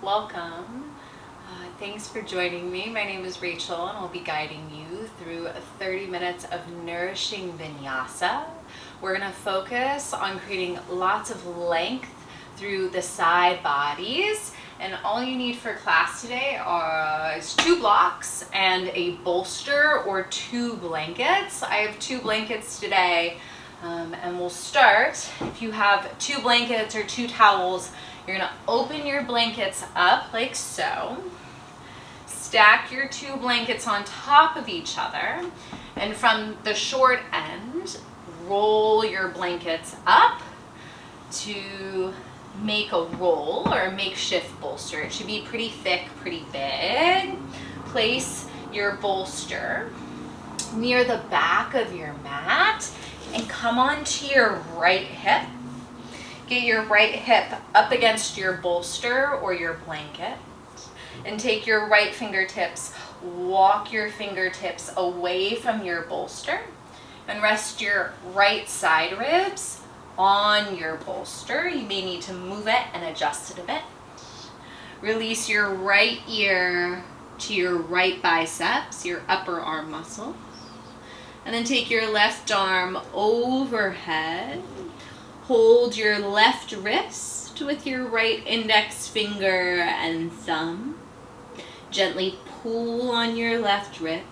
Welcome. Thanks for joining me. My name is Rachel and I'll be guiding you through 30 minutes of nourishing vinyasa. We're going to focus on creating lots of length through the side bodies, and all you need for class today is 2 blocks and a bolster or 2 blankets. I have 2 blankets today, and we'll start. If you have 2 blankets or 2 towels, you're going to open your blankets up like so. Stack your 2 blankets on top of each other, and from the short end, roll your blankets up to make a roll or a makeshift bolster. It should be pretty thick, pretty big. Place your bolster near the back of your mat and come onto your right hip. Get your right hip up against your bolster or your blanket, and take your right fingertips, walk your fingertips away from your bolster, and rest your right side ribs on your bolster. You may need to move it and adjust it a bit. Release your right ear to your right biceps, your upper arm muscles, and then take your left arm overhead. Hold your left wrist with your right index finger and thumb. Gently pull on your left wrist.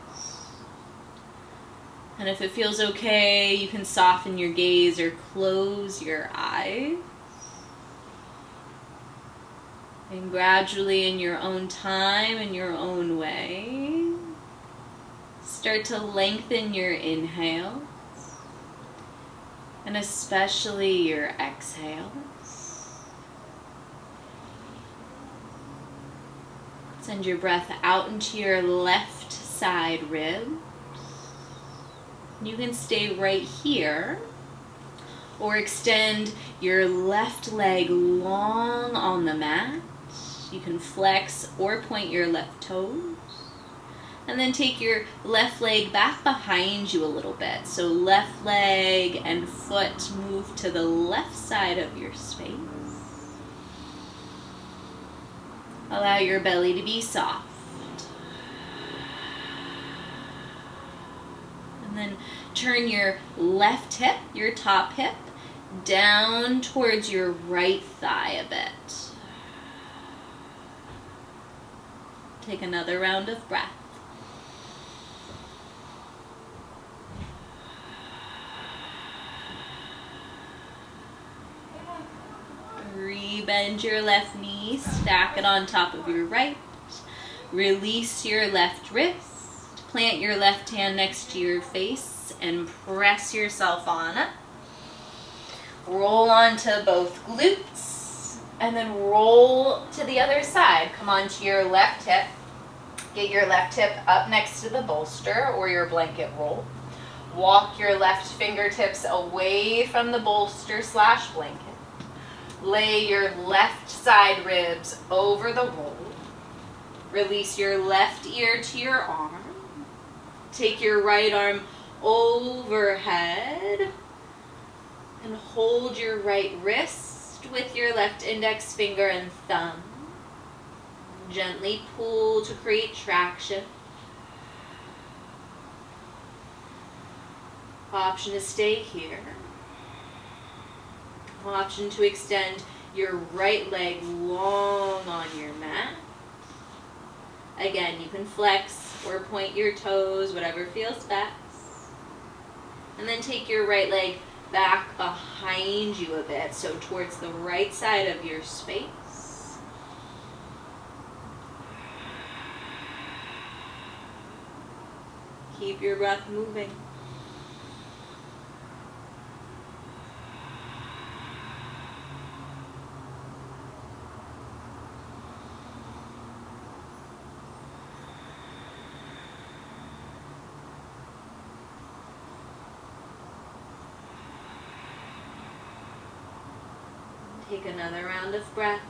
And if it feels okay, you can soften your gaze or close your eyes. And gradually, in your own time, in your own way, start to lengthen your inhale. And especially your exhales. Send your breath out into your left side ribs. You can stay right here, or extend your left leg long on the mat. You can flex or point your left toes. And then take your left leg back behind you a little bit. So left leg and foot move to the left side of your space. Allow your belly to be soft. And then turn your left hip, your top hip, down towards your right thigh a bit. Take another round of breath. Bend your left knee, stack it on top of your right. Release your left wrist. Plant your left hand next to your face and press yourself on up. Roll onto both glutes and then roll to the other side. Come onto your left hip. Get your left hip up next to the bolster or your blanket roll. Walk your left fingertips away from the bolster / blanket. Lay your left side ribs over the roll. Release your left ear to your arm. Take your right arm overhead and hold your right wrist with your left index finger and thumb. Gently pull to create traction. Option to stay here. Option to extend your right leg long on your mat. Again, you can flex or point your toes, whatever feels best. And then take your right leg back behind you a bit, so towards the right side of your space. Keep your breath moving. Take another round of breath.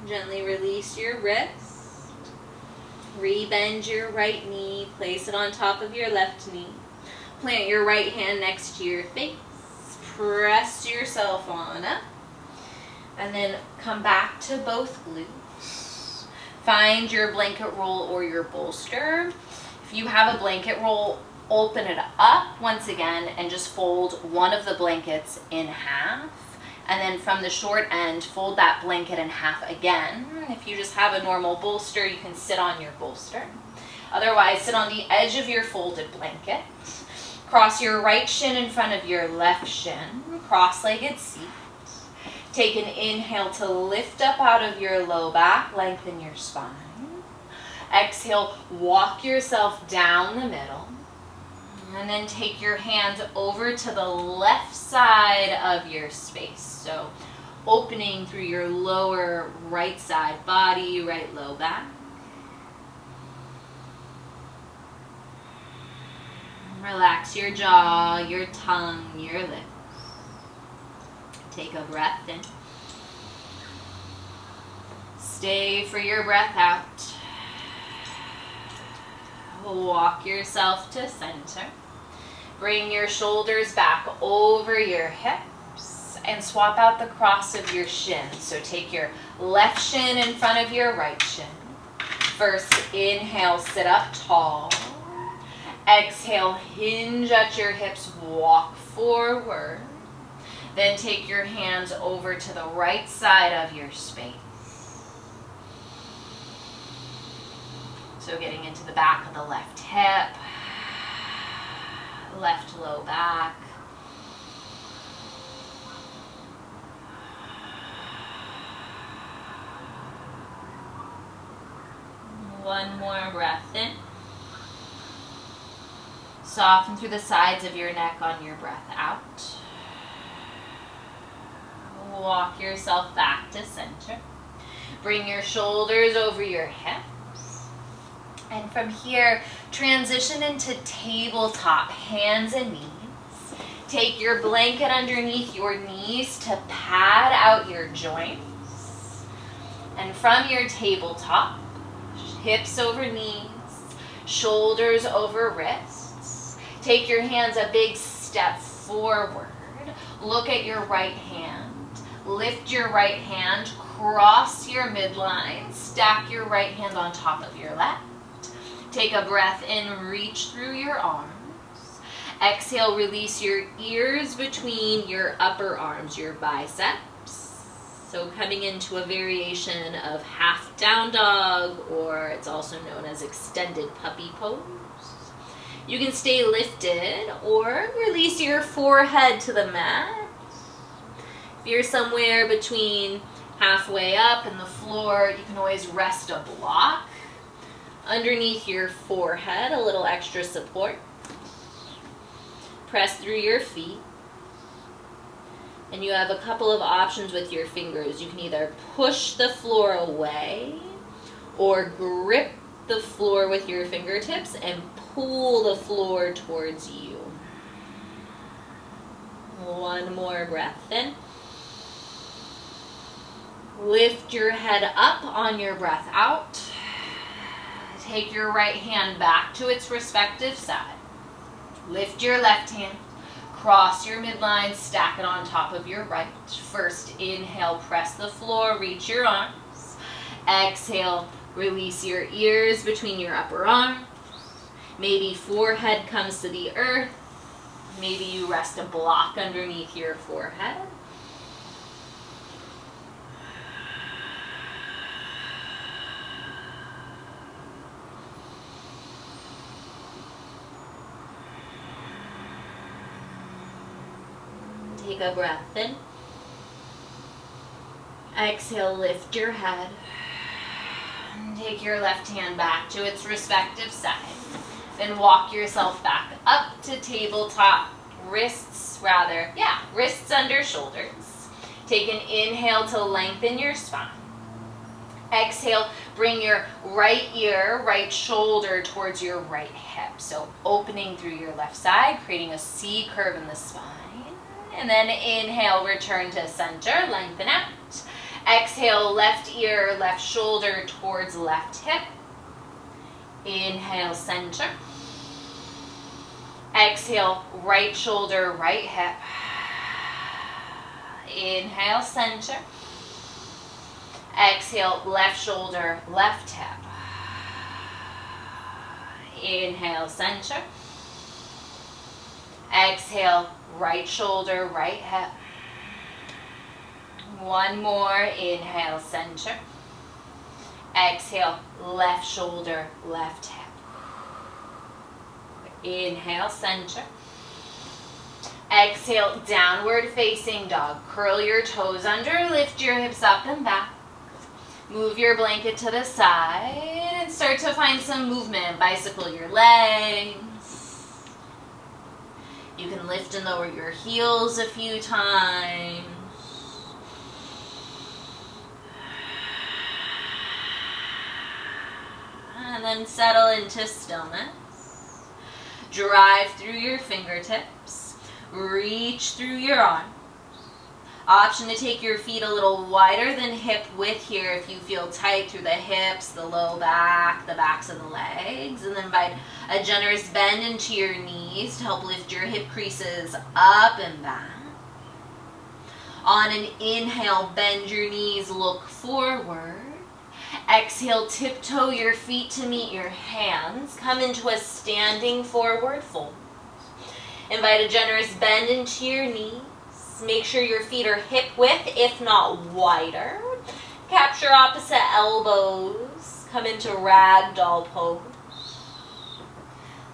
Gently release your wrist. Rebend your right knee. Place it on top of your left knee. Plant your right hand next to your face. Press yourself on up. And then come back to both glutes. Find your blanket roll or your bolster. If you have a blanket roll, open it up once again and just fold one of the blankets in half. And then from the short end, fold that blanket in half again. If you just have a normal bolster, you can sit on your bolster. Otherwise, sit on the edge of your folded blanket. Cross your right shin in front of your left shin. Cross-legged seat. Take an inhale to lift up out of your low back, lengthen your spine. Exhale, walk yourself down the middle. And then take your hands over to the left side of your space. So opening through your lower right side body, right low back. Relax your jaw, your tongue, your lips. Take a breath in. Stay for your breath out. Walk yourself to center. Bring your shoulders back over your hips and swap out the cross of your shins. So take your left shin in front of your right shin. First, inhale, sit up tall. Exhale, hinge at your hips, walk forward. Then take your hands over to the right side of your space. So getting into the back of the left hip, left low back. One more breath in. Soften through the sides of your neck on your breath out. Walk yourself back to center. Bring your shoulders over your hips. And from here, transition into tabletop, hands and knees. Take your blanket underneath your knees to pad out your joints. And from your tabletop, hips over knees, shoulders over wrists. Take your hands a big step forward. Look at your right hand. Lift your right hand, cross your midline, stack your right hand on top of your left. Take a breath in, reach through your arms. Exhale, release your ears between your upper arms, your biceps. So coming into a variation of half down dog, or it's also known as extended puppy pose. You can stay lifted or release your forehead to the mat. If you're somewhere between halfway up and the floor, you can always rest a block underneath your forehead, a little extra support. Press through your feet. And you have a couple of options with your fingers. You can either push the floor away or grip the floor with your fingertips and pull the floor towards you. One more breath in. Lift your head up on your breath out. Take your right hand back to its respective side. Lift your left hand. Cross your midline, stack it on top of your right. First, inhale, press the floor, reach your arms. Exhale, release your ears between your upper arms. Maybe forehead comes to the earth. Maybe you rest a block underneath your forehead. Take a breath in. Exhale, lift your head. Take your left hand back to its respective side. Then walk yourself back up to tabletop, wrists under shoulders. Take an inhale to lengthen your spine. Exhale, bring your right ear, right shoulder towards your right hip. So opening through your left side, creating a C curve in the spine. And then inhale, return to center, lengthen out. Exhale, left ear, left shoulder towards left hip. Inhale, center. Exhale, right shoulder, right hip. Inhale, center. Exhale, left shoulder, left hip. Inhale, center. Exhale, right shoulder, right hip. One more, inhale, center. Exhale, left shoulder, left hip. Inhale, center. Exhale, downward facing dog. Curl your toes under, lift your hips up and back. Move your blanket to the side and start to find some movement. Bicycle your legs. You can lift and lower your heels a few times. And then settle into stillness. Drive through your fingertips. Reach through your arms. Option to take your feet a little wider than hip width here if you feel tight through the hips, the low back, the backs of the legs. And then invite a generous bend into your knees to help lift your hip creases up and back. On an inhale, bend your knees, look forward. Exhale, tiptoe your feet to meet your hands. Come into a standing forward fold. Invite a generous bend into your knees. Make sure your feet are hip width, if not wider. Capture opposite elbows. Come into ragdoll pose.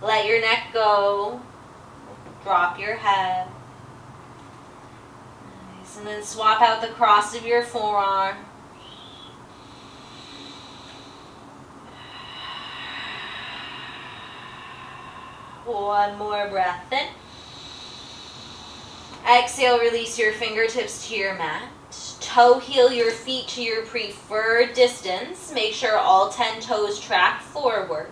Let your neck go. Drop your head. Nice. And then swap out the cross of your forearm. One more breath in. Exhale, release your fingertips to your mat. Toe heel your feet to your preferred distance. Make sure all 10 toes track forward.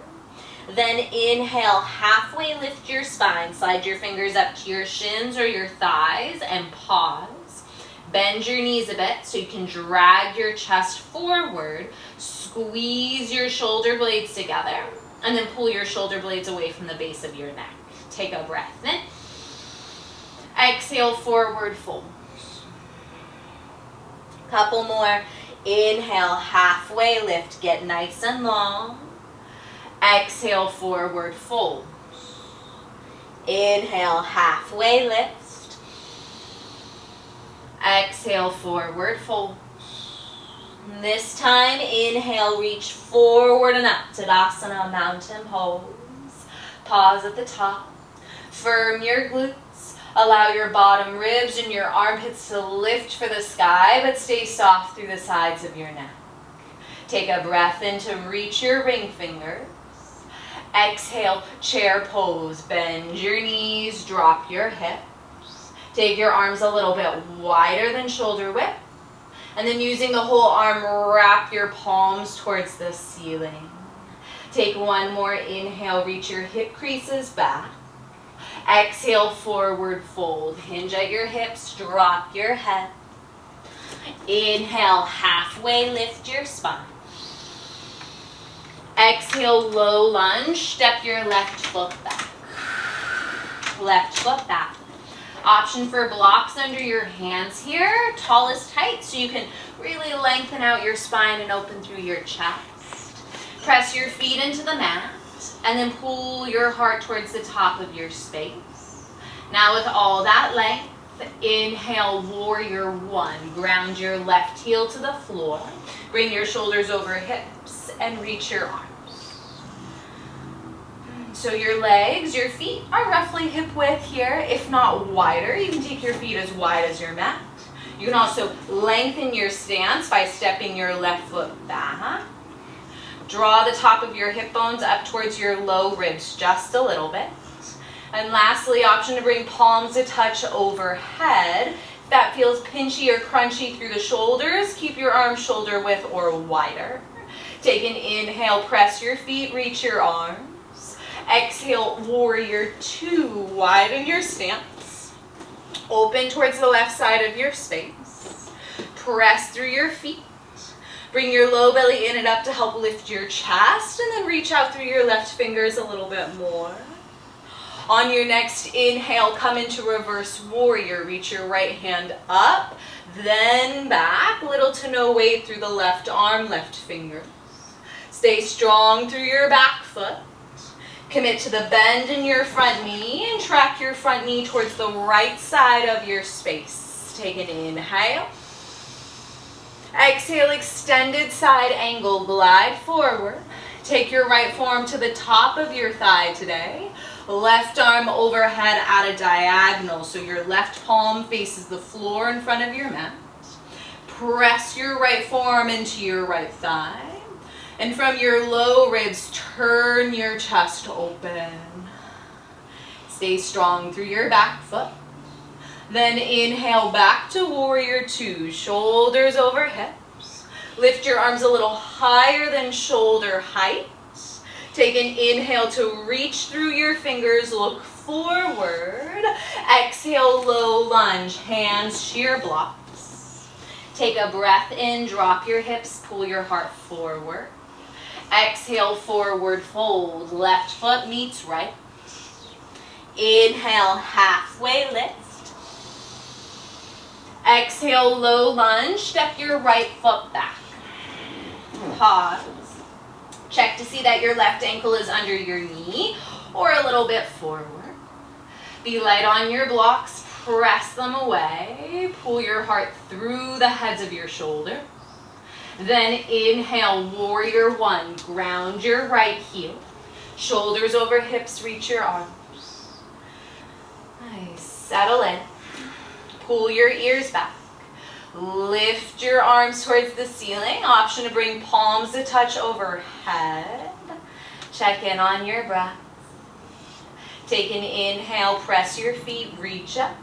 Then inhale, halfway lift your spine. Slide your fingers up to your shins or your thighs and pause. Bend your knees a bit so you can drag your chest forward. Squeeze your shoulder blades together. And then pull your shoulder blades away from the base of your neck. Take a breath in. Exhale, forward fold. Couple more. Inhale, halfway lift. Get nice and long. Exhale, forward fold. Inhale, halfway lift. Exhale, forward fold. This time, inhale, reach forward and up. Tadasana, mountain pose. Pause at the top. Firm your glutes. Allow your bottom ribs and your armpits to lift for the sky, but stay soft through the sides of your neck. Take a breath in to reach your ring fingers. Exhale, chair pose. Bend your knees, drop your hips. Take your arms a little bit wider than shoulder width. And then using the whole arm, wrap your palms towards the ceiling. Take one more inhale, reach your hip creases back. Exhale, forward fold. Hinge at your hips, drop your head. Inhale, halfway lift your spine. Exhale, low lunge. Step your left foot back. Left foot back. Option for blocks under your hands here. Tallest height so you can really lengthen out your spine and open through your chest. Press your feet into the mat. And then pull your heart towards the top of your space. Now with all that length, inhale, warrior one. Ground your left heel to the floor. Bring your shoulders over hips and reach your arms. So your legs, your feet are roughly hip width here, if not wider. You can take your feet as wide as your mat. You can also lengthen your stance by stepping your left foot back. Draw the top of your hip bones up towards your low ribs just a little bit. And lastly, option to bring palms to touch overhead. If that feels pinchy or crunchy through the shoulders, keep your arms shoulder width or wider. Take an inhale, press your feet, reach your arms. Exhale, warrior two, widen your stance. Open towards the left side of your space. Press through your feet. Bring your low belly in and up to help lift your chest, and then reach out through your left fingers a little bit more. On your next inhale, come into reverse warrior. Reach your right hand up, then back. Little to no weight through the left arm, left finger. Stay strong through your back foot. Commit to the bend in your front knee and track your front knee towards the right side of your space. Take an inhale. Exhale, extended side angle, glide forward. Take your right forearm to the top of your thigh today. Left arm overhead at a diagonal, so your left palm faces the floor in front of your mat. Press your right forearm into your right thigh. And from your low ribs, turn your chest open. Stay strong through your back foot. Then inhale back to warrior two, shoulders over hips. Lift your arms a little higher than shoulder height. Take an inhale to reach through your fingers, look forward. Exhale, low lunge, hands sheer blocks. Take a breath in, drop your hips, pull your heart forward. Exhale, forward fold, left foot meets right. Inhale, halfway lift. Exhale, low lunge, step your right foot back. Pause. Check to see that your left ankle is under your knee or a little bit forward. Be light on your blocks, press them away. Pull your heart through the heads of your shoulders. Then inhale, warrior one. Ground your right heel. Shoulders over hips, reach your arms. Nice. Settle in. Pull your ears back. Lift your arms towards the ceiling. Option to bring palms to touch overhead. Check in on your breath. Take an inhale, press your feet, reach up.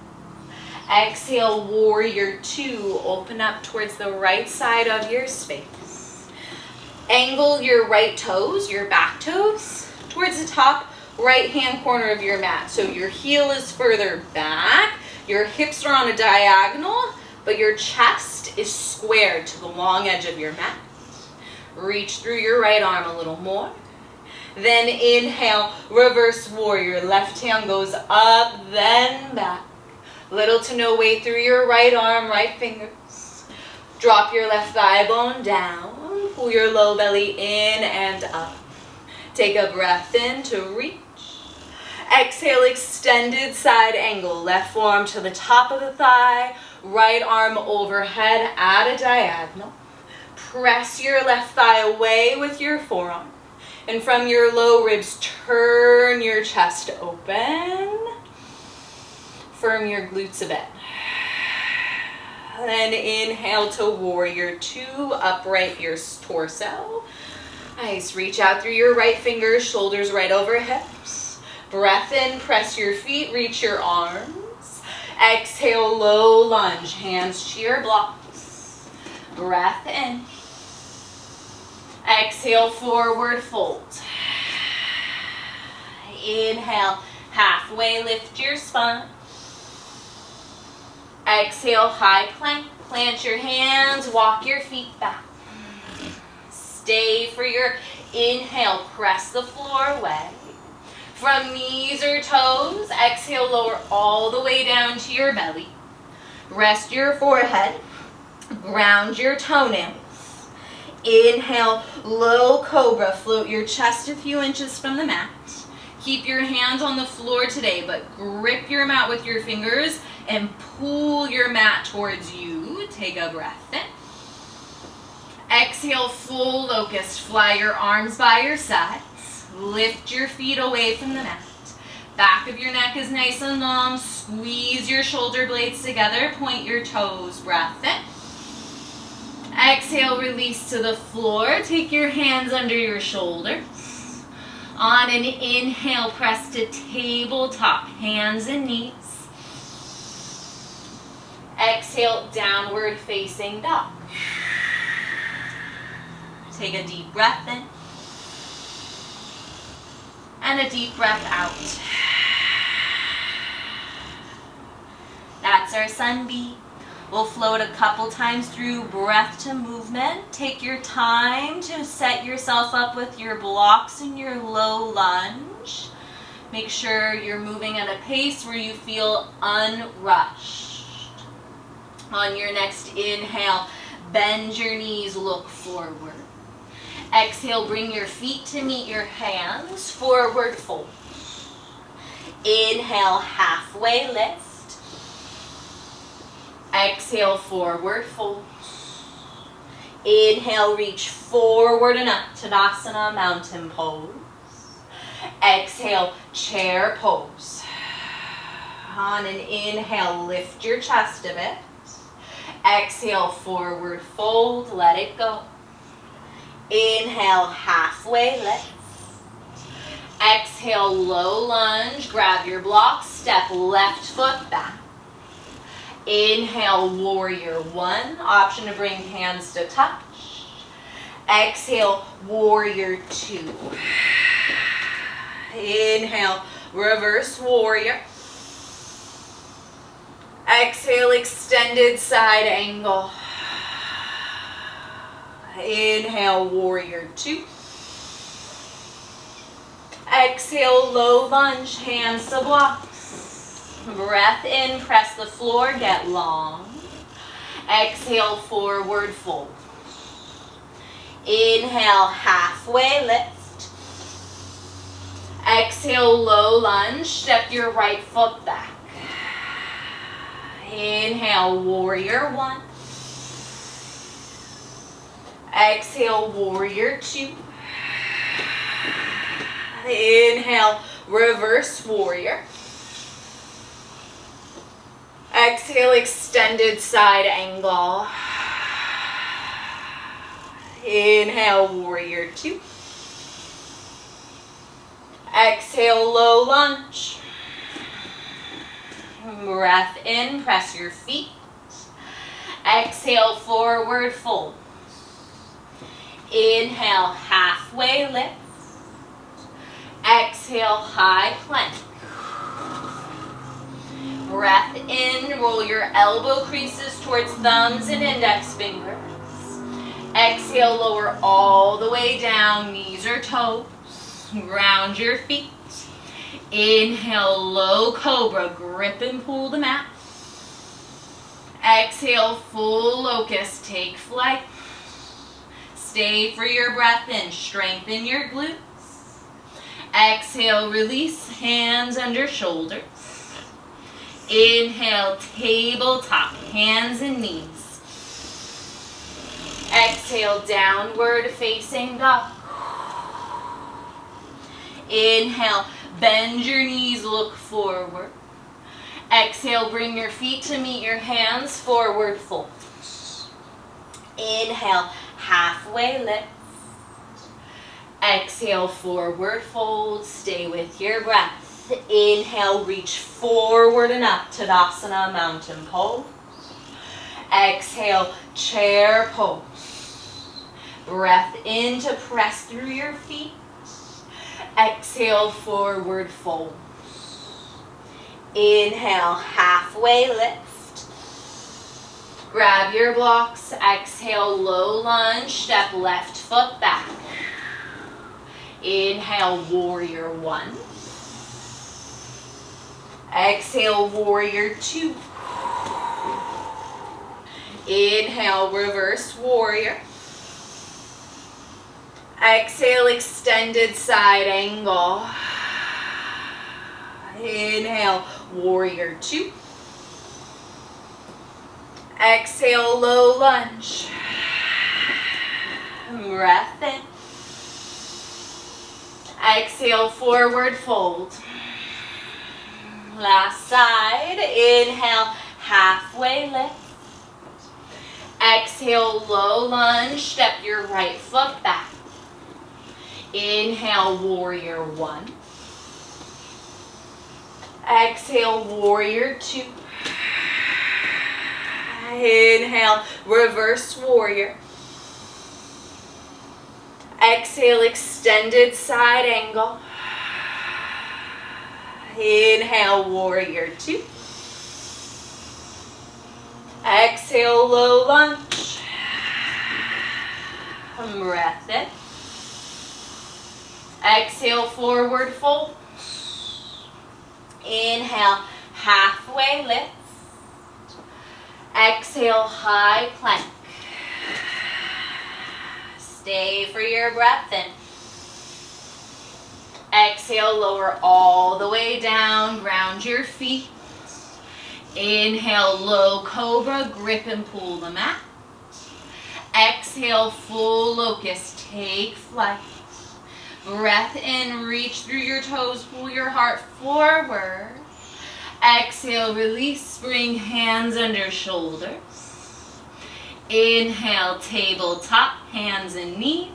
Exhale, warrior two. Open up towards the right side of your space. Angle your right toes, your back toes, towards the top right hand corner of your mat. So your heel is further back. Your hips are on a diagonal, but your chest is squared to the long edge of your mat. Reach through your right arm a little more. Then inhale, reverse warrior. Left hand goes up, then back. Little to no weight through your right arm, right fingers. Drop your left thigh bone down. Pull your low belly in and up. Take a breath in to reach. Exhale, extended side angle. Left forearm to the top of the thigh. Right arm overhead at a diagonal. Press your left thigh away with your forearm. And from your low ribs, turn your chest open. Firm your glutes a bit. Then inhale to warrior two. Upright your torso. Nice. Reach out through your right fingers, shoulders right over hips. Breath in, press your feet, reach your arms. Exhale, low lunge, hands sheer blocks. Breath in. Exhale, forward fold. Inhale, halfway lift your spine. Exhale, high plank. Plant your hands, walk your feet back. Stay for your inhale, press the floor away. From knees or toes, exhale, lower all the way down to your belly. Rest your forehead, ground your toenails. Inhale, low cobra, float your chest a few inches from the mat. Keep your hands on the floor today, but grip your mat with your fingers and pull your mat towards you. Take a breath in. Exhale, full locust. Fly your arms by your sides. Lift your feet away from the mat. Back of your neck is nice and long. Squeeze your shoulder blades together. Point your toes. Breath in. Exhale, release to the floor. Take your hands under your shoulders. On an inhale, press to tabletop, hands and knees. Exhale, downward facing dog. Take a deep breath in. And a deep breath out. That's our sun beat. We'll float a couple times through breath to movement. Take your time to set yourself up with your blocks and your low lunge. Make sure you're moving at a pace where you feel unrushed. On your next inhale, bend your knees, look forward. Exhale, bring your feet to meet your hands, forward fold. Inhale, halfway lift. Exhale, forward fold. Inhale, reach forward and up, Tadasana, mountain pose. Exhale, chair pose. On an inhale, lift your chest a bit. Exhale, forward fold, let it go. Inhale, halfway lift. Exhale, low lunge, grab your blocks, step left foot back. Inhale, warrior one, option to bring hands to touch. Exhale, warrior two. Inhale, reverse warrior. Exhale, extended side angle. Inhale, warrior two. Exhale, low lunge, hands to blocks. Breath in, press the floor, get long. Exhale, forward fold. Inhale, halfway lift. Exhale, low lunge, step your right foot back. Inhale, warrior one. Exhale, warrior two. Inhale, reverse warrior. Exhale, extended side angle. Inhale, warrior two. Exhale, low lunge. Breath in, press your feet. Exhale, forward fold. Inhale, halfway lift. Exhale, high plank. Breath in, roll your elbow creases towards thumbs and index fingers. Exhale, lower all the way down, knees or toes. Ground your feet. Inhale, low cobra, grip and pull the mat. Exhale, full locust, take flight. Stay for your breath in, strengthen your glutes. Exhale, release, hands under shoulders. Inhale, tabletop, hands and knees. Exhale, downward facing dog. Inhale, bend your knees, look forward. Exhale, bring your feet to meet your hands, forward fold. Inhale, halfway lift. Exhale, forward fold, stay with your breath. Inhale, reach forward and up, Tadasana, mountain pose. Exhale, chair pose. Breath in to press through your feet. Exhale, forward fold. Inhale, halfway lift. Grab your blocks. Exhale, low lunge, step left foot back. Inhale, warrior one. Exhale, warrior two. Inhale, reverse warrior. Exhale, extended side angle. Inhale, warrior two. Exhale, low lunge. Breath in. Exhale, forward fold. Last side. Inhale, halfway lift. Exhale, low lunge. Step your right foot back. Inhale, warrior one. Exhale, warrior two. Inhale, reverse warrior. Exhale, extended side angle. Inhale, warrior two. Exhale, low lunge. Breath in. Exhale, forward fold. Inhale, halfway lift. Exhale, high plank. Stay for your breath in. Exhale, lower all the way down, ground your feet. Inhale, low cobra, grip and pull the mat. Exhale, full locust, take flight. Breath in, reach through your toes, pull your heart forward. Exhale, release, bring hands under shoulders. Inhale, tabletop, hands and knees.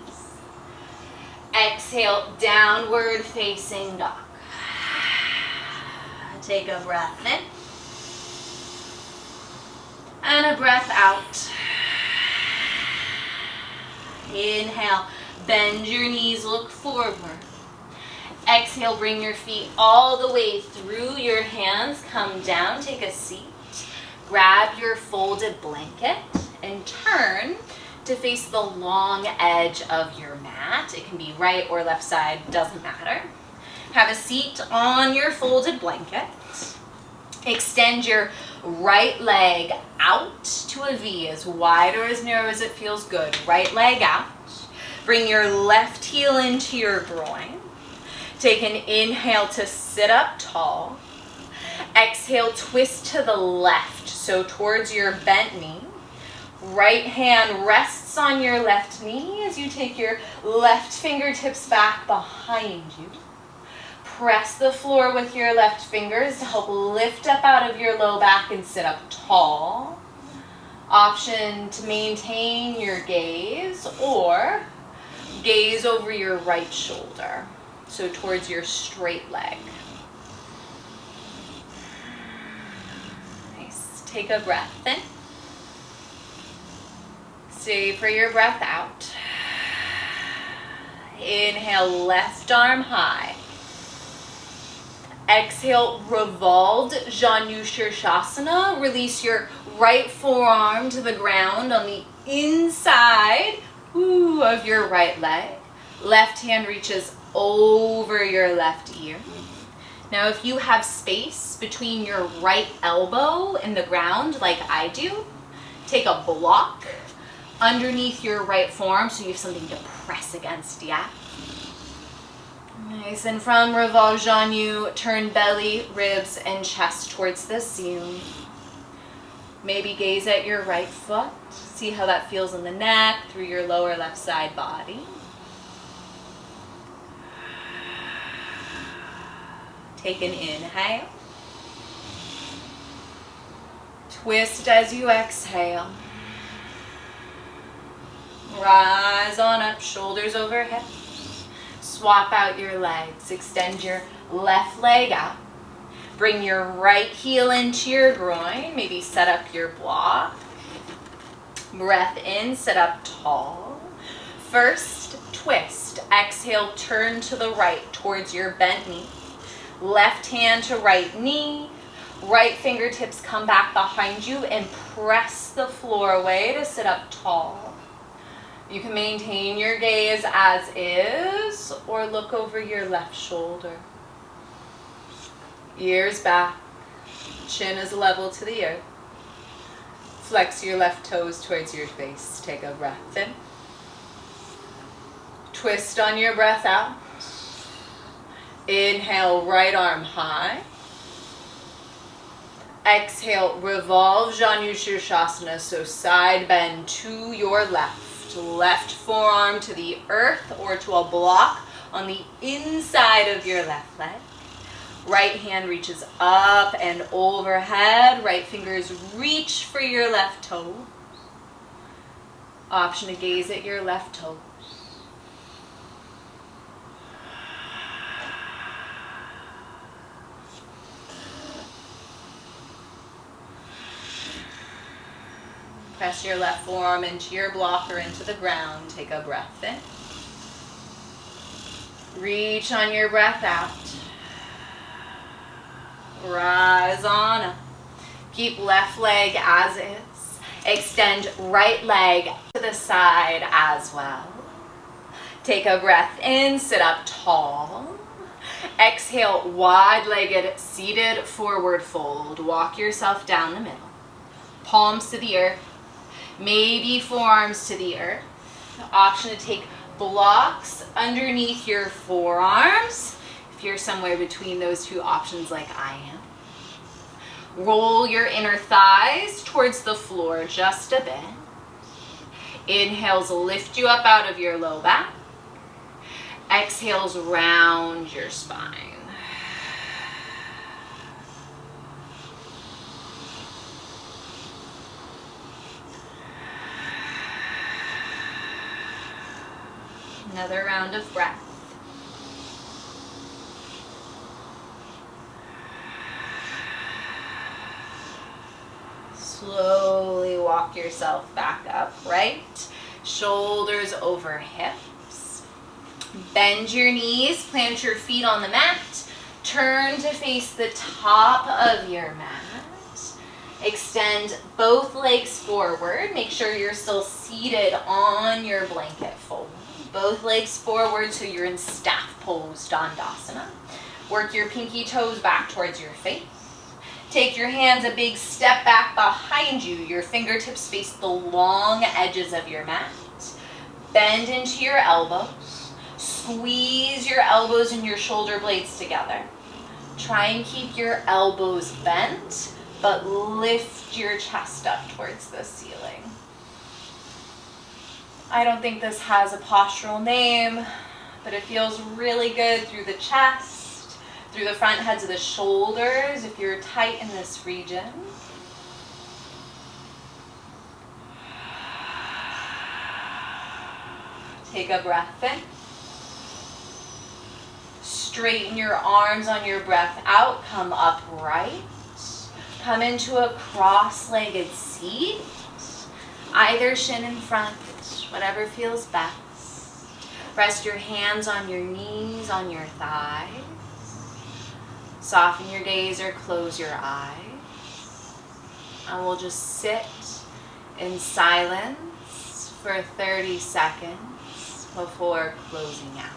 Exhale, downward facing dog. Take a breath in. And a breath out. Inhale, bend your knees, look forward. Exhale, bring your feet all the way through your hands. Come down, take a seat. Grab your folded blanket and turn to face the long edge of your mat. It can be right or left side, doesn't matter. Have a seat on your folded blanket. Extend your right leg out to a V, as wide or as narrow as it feels good. Right leg out. Bring your left heel into your groin. Take an inhale to sit up tall. Exhale, twist to the left, so towards your bent knee. Right hand rests on your left knee as you take your left fingertips back behind you. Press the floor with your left fingers to help lift up out of your low back and sit up tall. Option to maintain your gaze or gaze over your right shoulder, so towards your straight leg. Nice. Take a breath in. Stay for your breath out. Inhale, left arm high. Exhale, revolved Janu Shirshasana. Release your right forearm to the ground on the inside of your right leg. Left hand reaches over your left ear. Now, if you have space between your right elbow and the ground like I do, take a block underneath your right forearm so you have something to press against, yeah? Nice, and from Revolve Janu, turn belly, ribs, and chest towards the ceiling. Maybe gaze at your right foot. See how that feels in the neck, through your lower left side body. Take an inhale. Twist as you exhale. Rise on up, shoulders overhead. Swap out your legs. Extend your left leg out. Bring your right heel into your groin. Maybe set up your block. Breath in, sit up tall. First, twist. Exhale, turn to the right towards your bent knee. Left hand to right knee. Right fingertips come back behind you and press the floor away to sit up tall. You can maintain your gaze as is or look over your left shoulder. Ears back, chin is level to the earth. Flex your left toes towards your face. Take a breath in. Twist on your breath out. Inhale, right arm high. Exhale, revolve Janu Shirshasana, so side bend to your left. Left forearm to the earth or to a block on the inside of your left leg. Right hand reaches up and overhead. Right fingers reach for your left toe. Option to gaze at your left toes. Press your left forearm into your block or into the ground. Take a breath in. Reach on your breath out. Rise on up. Keep left leg as is. Extend right leg to the side as well. Take a breath in, sit up tall. Exhale, wide-legged, seated forward fold. Walk yourself down the middle. Palms to the earth, maybe forearms to the earth. Option to take blocks underneath your forearms if you're somewhere between those two options like I am. Roll your inner thighs towards the floor just a bit. Inhales lift you up out of your low back. Exhales round your spine. Another round of breath. Slowly walk yourself back up, right? Shoulders over hips. Bend your knees, plant your feet on the mat. Turn to face the top of your mat. Extend both legs forward. Make sure you're still seated on your blanket fold. Both legs forward so you're in staff pose, Dandasana. Work your pinky toes back towards your face. Take your hands a big step back behind you. Your fingertips face the long edges of your mat. Bend into your elbows. Squeeze your elbows and your shoulder blades together. Try and keep your elbows bent, but lift your chest up towards the ceiling. I don't think this has a postural name, but it feels really good through the chest, through the front heads of the shoulders if you're tight in this region. Take a breath in. Straighten your arms on your breath out. Come upright. Come into a cross-legged seat. Either shin in front, whatever feels best. Rest your hands on your knees, on your thighs. Soften your gaze or close your eyes. And we'll just sit in silence for 30 seconds before closing out.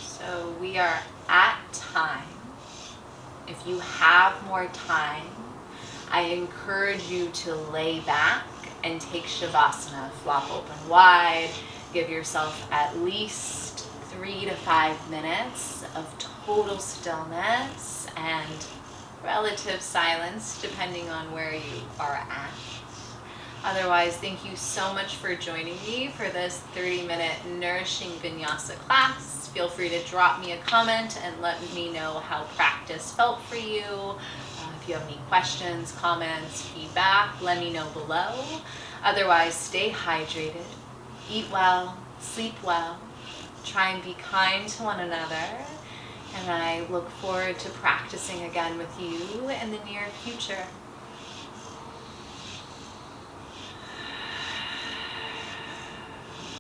So we are at time. If you have more time, I encourage you to lay back and take Shavasana. Flop open wide. Give yourself at least 3 to 5 minutes of total stillness and relative silence, depending on where you are at. Otherwise, thank you so much for joining me for this 30-minute Nourishing Vinyasa class. Feel free to drop me a comment and let me know how practice felt for you. If you have any questions, comments, feedback, let me know below. Otherwise, stay hydrated, eat well, sleep well, try and be kind to one another, and I look forward to practicing again with you in the near future.